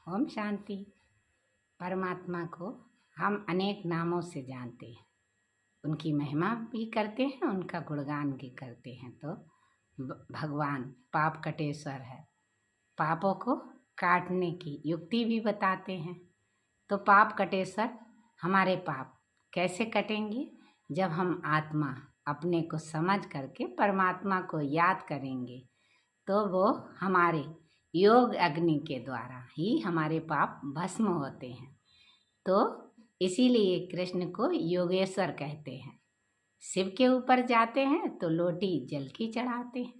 ओम शांति। परमात्मा को हम अनेक नामों से जानते हैं, उनकी महिमा भी करते हैं, उनका गुणगान भी करते हैं। तो भगवान पाप कटेश्वर है, पापों को काटने की युक्ति भी बताते हैं। तो पाप कटेश्वर हमारे पाप कैसे कटेंगे? जब हम आत्मा अपने को समझ करके परमात्मा को याद करेंगे, तो वो हमारे योग अग्नि के द्वारा ही हमारे पाप भस्म होते हैं। तो इसीलिए कृष्ण को योगेश्वर कहते हैं। शिव के ऊपर जाते हैं तो लोटी जल की चढ़ाते हैं,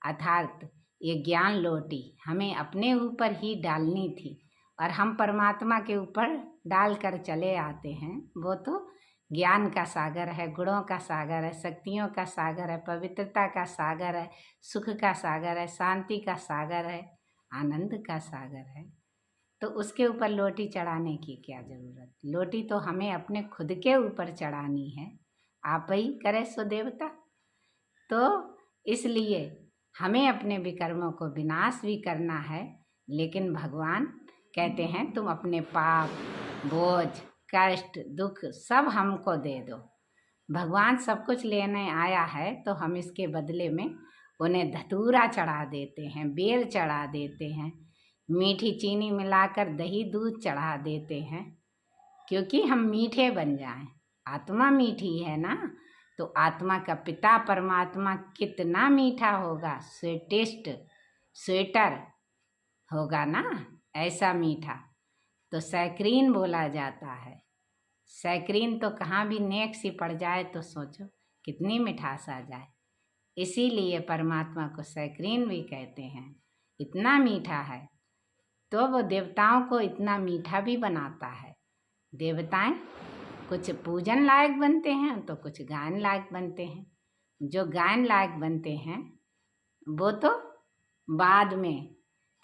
अर्थात ये ज्ञान लोटी हमें अपने ऊपर ही डालनी थी और हम परमात्मा के ऊपर डाल कर चले आते हैं। वो तो ज्ञान का सागर है, गुणों का सागर है, शक्तियों का सागर है, पवित्रता का सागर है, सुख का सागर है, शांति का सागर है, आनंद का सागर है। तो उसके ऊपर लोटी चढ़ाने की क्या ज़रूरत? लोटी तो हमें अपने खुद के ऊपर चढ़ानी है, आप ही करे सो देवता। तो इसलिए हमें अपने विकर्मों को विनाश भी करना है, लेकिन भगवान कहते हैं तुम अपने पाप, बोझ, कष्ट, दुख सब हमको दे दो। भगवान सब कुछ लेने आया है, तो हम इसके बदले में उन्हें धतूरा चढ़ा देते हैं, बेर चढ़ा देते हैं, मीठी चीनी मिलाकर दही दूध चढ़ा देते हैं, क्योंकि हम मीठे बन जाएं। आत्मा मीठी है ना, तो आत्मा का पिता परमात्मा कितना मीठा होगा, स्वीटेस्ट स्वेटर होगा ना, ऐसा मीठा। तो सैक्रीन बोला जाता है। सैक्रीन तो कहाँ भी नेक सी पड़ जाए तो सोचो कितनी मिठास आ जाए। इसीलिए परमात्मा को सैक्रीन भी कहते हैं, इतना मीठा है। तो वो देवताओं को इतना मीठा भी बनाता है। देवताएं कुछ पूजन लायक बनते हैं तो कुछ गायन लायक बनते हैं। जो गायन लायक बनते हैं वो तो बाद में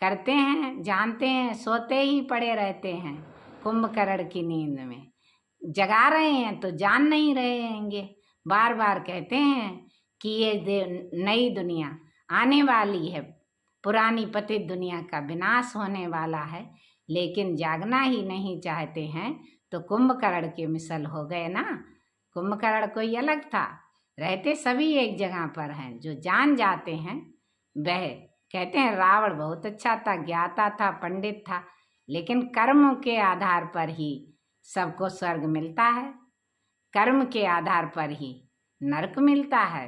करते हैं, जानते हैं, सोते ही पड़े रहते हैं कुंभकर्ण की नींद में। जगा रहे हैं तो जान नहीं रहे हैंगे। बार बार कहते हैं कि ये नई दुनिया आने वाली है, पुरानी पतित दुनिया का विनाश होने वाला है, लेकिन जागना ही नहीं चाहते हैं। तो कुंभकर्ण के मिसल हो गए ना। कुंभकर्ण कोई अलग था, रहते सभी एक जगह पर हैं। जो जान जाते हैं वह कहते हैं रावण बहुत अच्छा था, ज्ञाता था, पंडित था, लेकिन कर्म के आधार पर ही सबको स्वर्ग मिलता है, कर्म के आधार पर ही नरक मिलता है।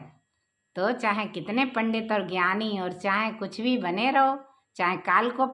तो चाहे कितने पंडित और ज्ञानी और चाहे कुछ भी बने रहो, चाहे काल को